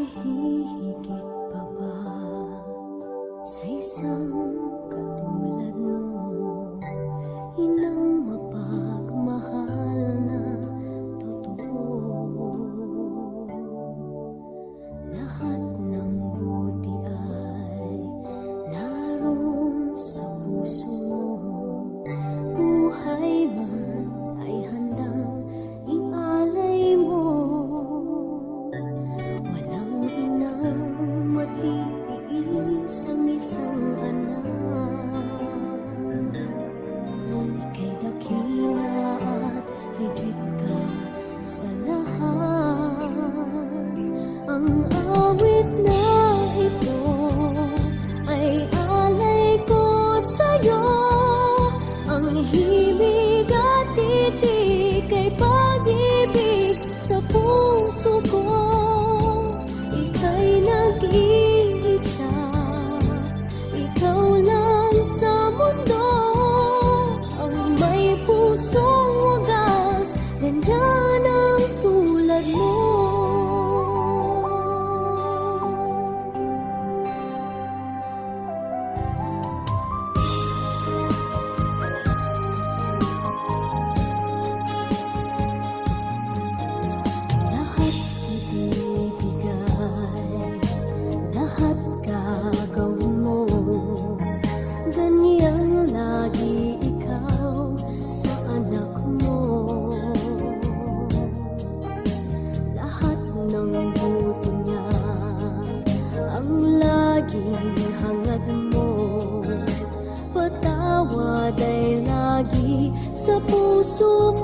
hihigit pa ba sa isang katulad mo? Inang mapagmahal na totoo. Lahat ng buti ay naroon sa puso mo. Buhay man ay handang ialay mo. Walang inang matiis ang isang anak. Ika'y dakila at higit ka sa lahat. Ang awit na ito ay alay ko sa'yo. Ang hibig at titik ay pag-ibig sa puso ko. Ika'y nag-iisa, ikaw lang sa mundo. Ang may pusong wagas, ganyan ang tulad mo. Lahat ibibigay, lahat gagawin mo. Ganyan lagi ikaw sa anak mo. Lahat ng buto niya ang laging hangad mo. Patawad ay lagi sa puso mo.